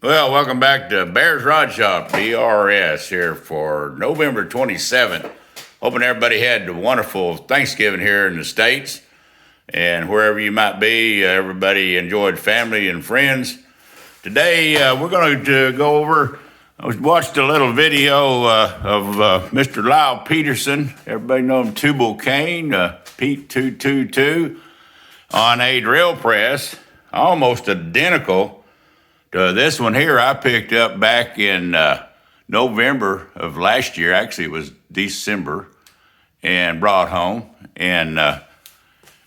Well, welcome back to Bears Rod Shop, BRS, here for November 27th. Hoping everybody had a wonderful Thanksgiving here in the States. And wherever you might be, everybody enjoyed family and friends. Today, we're going to go over, I watched a little video of Mr. Lyle Peterson. Everybody know him, Tubal Cain, Pete 222, on a drill press, almost identical to this one here I picked up back in November of last year. Actually, it was December, and brought home. And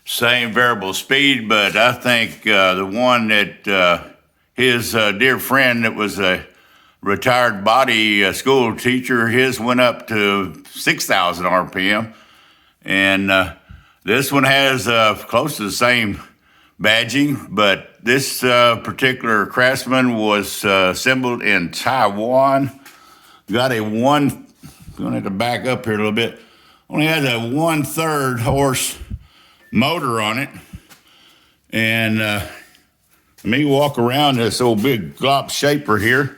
same variable speed, but I think the one that his dear friend that was a retired body school teacher, his went up to 6,000 RPM. And this one has close to the same badging, but this particular Craftsman was assembled in Taiwan. Got a going to have to back up here a little bit. Only has a 1/3 horse motor on it. And let me walk around this old big glop shaper here.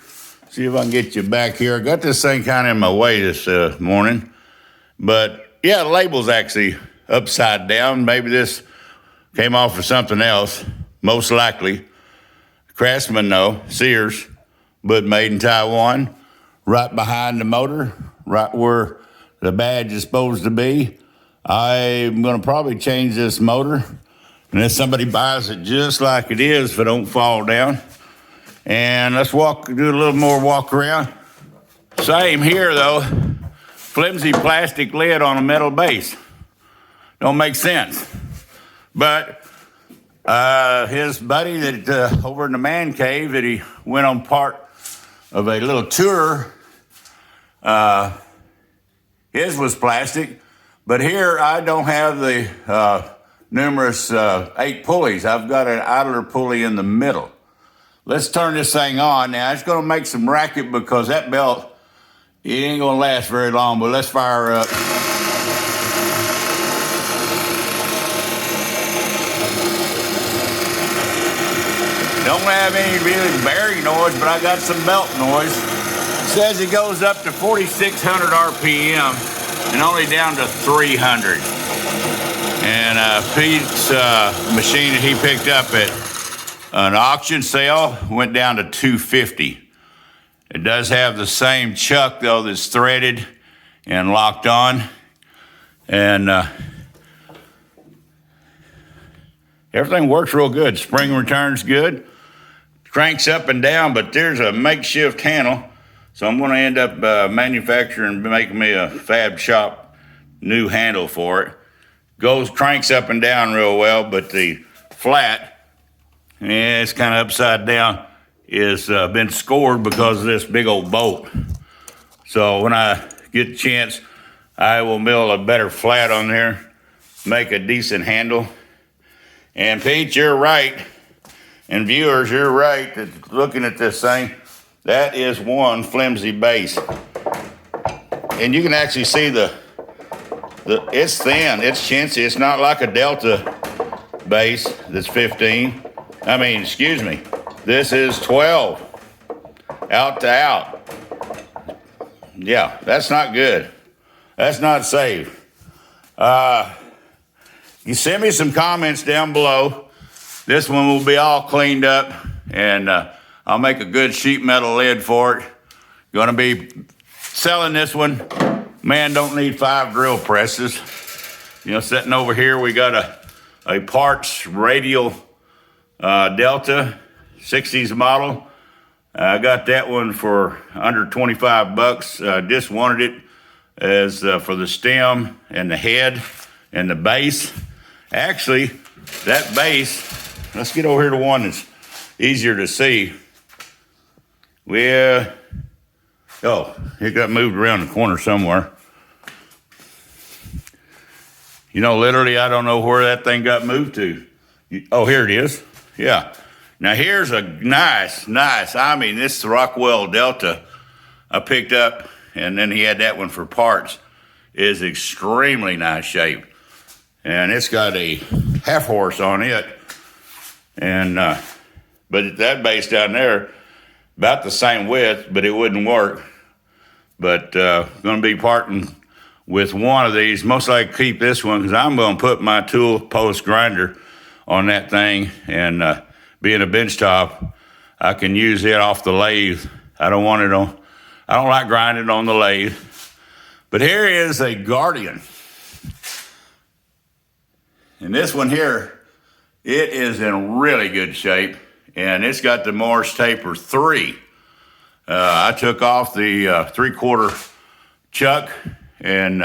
See if I can get you back here. I got this thing kind of in my way this morning. But yeah, the label's actually upside down. Maybe this came off of something else, most likely. Craftsman, no, Sears, but made in Taiwan. Right behind the motor, right where the badge is supposed to be. I'm going to probably change this motor unless somebody buys it just like it is if it don't fall down. And let's do a little more walk around. Same here though, flimsy plastic lid on a metal base. Don't make sense. But his buddy that over in the man cave that he went on part of a little tour, his was plastic. But here I don't have the numerous 8 pulleys. I've got an idler pulley in the middle. Let's turn this thing on. Now it's going to make some racket because that belt, it ain't going to last very long, but let's fire up. Don't have any really bearing noise, but I got some belt noise. It says it goes up to 4,600 RPM and only down to 300. And Pete's machine that he picked up at an auction sale went down to 250. It does have the same chuck though that's threaded and locked on. And everything works real good. Spring returns good. Cranks up and down, but there's a makeshift handle. So I'm going to end up manufacturing, making me a fab shop new handle for it. Cranks up and down real well, but the flat, it's kind of upside down, is been scored because of this big old bolt. So when I get the chance, I will mill a better flat on there, make a decent handle. And Pete, you're right. And viewers, you're right that looking at this thing, that is one flimsy base. And you can actually see it's thin, it's chintzy. It's not like a Delta base that's 15. This is 12, out to out. Yeah, that's not good. That's not safe. You send me some comments down below. This one will be all cleaned up, and I'll make a good sheet metal lid for it. Gonna be selling this one. Man, don't need 5 drill presses. Sitting over here, we got a parts radial Delta 60s model. I got that one for under 25 bucks. Just wanted it as for the stem and the head and the base. Actually, that base, let's get over here to one that's easier to see. It got moved around the corner somewhere. Literally, I don't know where that thing got moved to. Oh, here it is. Yeah. Now, here's a nice, this Rockwell Delta I picked up, and then he had that one for parts, is extremely nice shape. And it's got a half horse on it. And but that base down there about the same width, but it wouldn't work. But going to be parting with one of these. Most likely keep this one because I'm going to put my tool post grinder on that thing, and being a bench top, I can use it off the lathe. I don't like grinding on the lathe. But here is a Guardian. And this one here, it is in really good shape, and it's got the Morse Taper 3. I took off the 3/4 chuck, and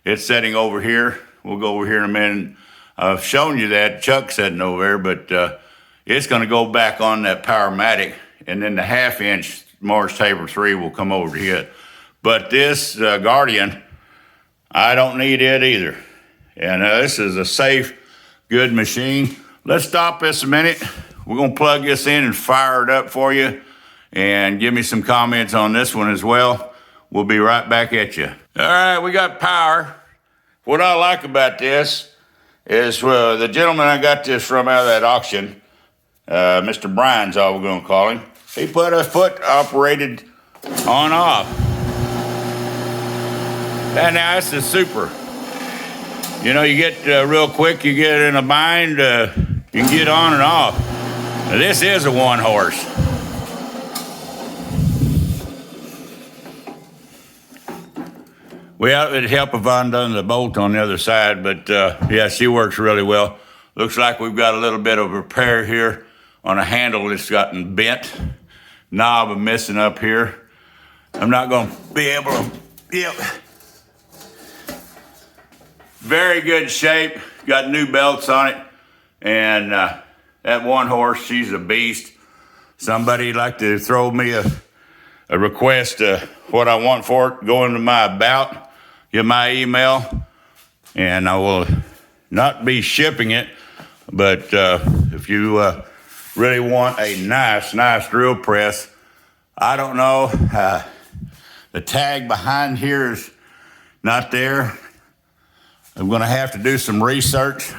it's setting over here. We'll go over here in a minute. I've shown you that chuck setting over there, but it's going to go back on that Powermatic, and then the 1/2-inch Morse Taper 3 will come over to it. But this Guardian, I don't need it either. And this is a safe, good machine. Let's stop this a minute. We're going to plug this in and fire it up for you, and give me some comments on this one as well. We'll be right back at you. All right, we got power. What I like about this is the gentleman I got this from out of that auction, Mr. Brian's all we're going to call him. He put a foot-operated on-off. And now this is super. You know, you get real quick, you get in a bind, you can get on and off. Now, this is a 1-horse. Well, it'd help if I undone the bolt on the other side, but yeah, she works really well. Looks like we've got a little bit of repair here on a handle that's gotten bent. Knob missing up here. I'm not going to be able to, yep. Very good shape, got new belts on it, and that 1-horse, she's a beast. Somebody'd like to throw me a request what I want for it, go into my about, get my email, and I will not be shipping it, but if you really want a nice drill press, I don't know, the tag behind here is not there. I'm going to have to do some research,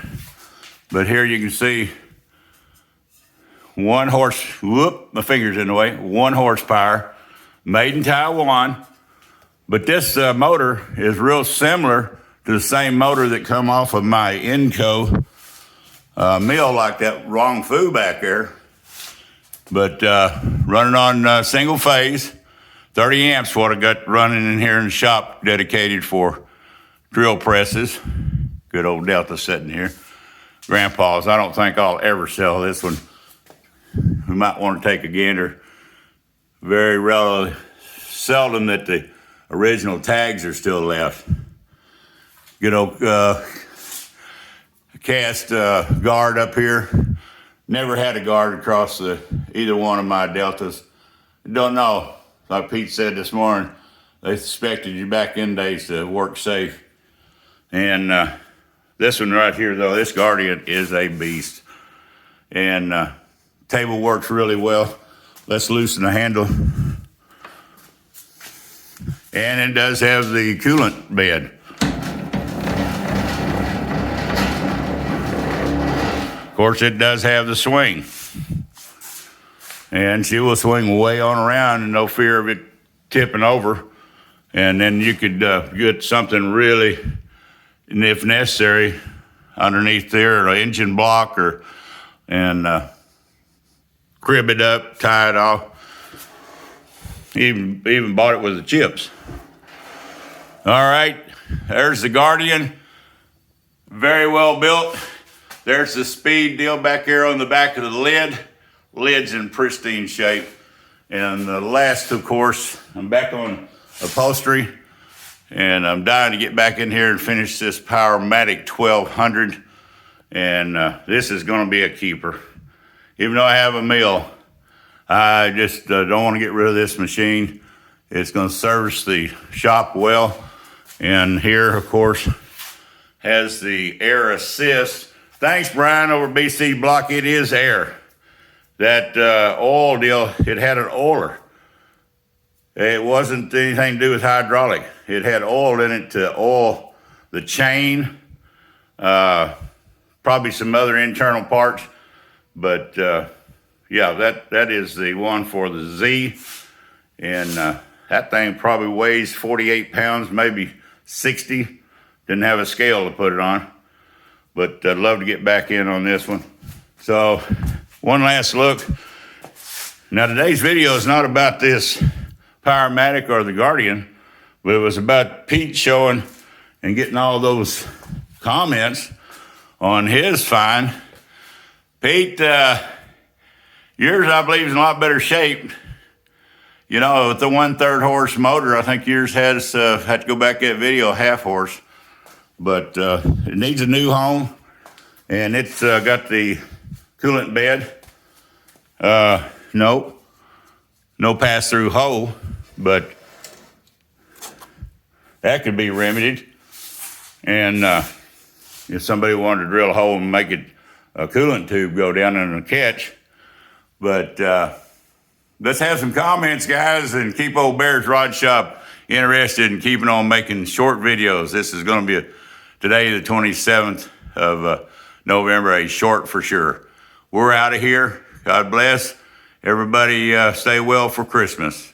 but here you can see 1-horse, whoop, my finger's in the way, 1 horsepower, made in Taiwan. But this motor is real similar to the same motor that come off of my Inco mill, like that wrong foo back there. But running on single phase, 30 amps what I got running in here in the shop dedicated for drill presses. Good old Delta sitting here. Grandpa's. I don't think I'll ever sell this one. We might want to take a gander. Very rarely, seldom that the original tags are still left. Good old cast guard up here. Never had a guard across either one of my Deltas. Don't know. Like Pete said this morning, they suspected you back in days to work safe. And this one right here, though, this Guardian is a beast. And table works really well. Let's loosen the handle. And it does have the coolant bed. Of course, it does have the swing. And she will swing way on around and no fear of it tipping over. And then you could get something really, if necessary, underneath there, an engine block, and crib it up, tie it off. Even bought it with the chips. All right, there's the Guardian. Very well built. There's the speed deal back here on the back of the lid. Lid's in pristine shape. And the last, of course, I'm back on upholstery, and I'm dying to get back in here and finish this Powermatic 1200. And this is going to be a keeper. Even though I have a mill, I just don't want to get rid of this machine. It's going to service the shop well. And here, of course, has the air assist. Thanks, Brian, over BC Block. It is air. That oil deal, it had an oiler. It wasn't anything to do with hydraulic. It had oil in it to oil the chain, probably some other internal parts. But Yeah, that is the one for the Z. And that thing probably weighs 48 pounds, maybe 60. Didn't have a scale to put it on. But I'd love to get back in on this one. So, one last look. Now, today's video is not about this Powermatic or the Guardian, but it was about Pete showing and getting all those comments on his find. Pete, yours, I believe, is in a lot better shape. You know, with the 1/3 horse motor, I think yours has, had to go back that video, half horse. But it needs a new home, and it's got the coolant bed. No pass-through hole, but that could be remedied. And if somebody wanted to drill a hole and make it a coolant tube go down in a catch. But let's have some comments, guys, and keep old Bear's Rod Shop interested in keeping on making short videos. This is going to be today, the 27th of November, a short for sure. We're out of here. God bless. Everybody stay well for Christmas.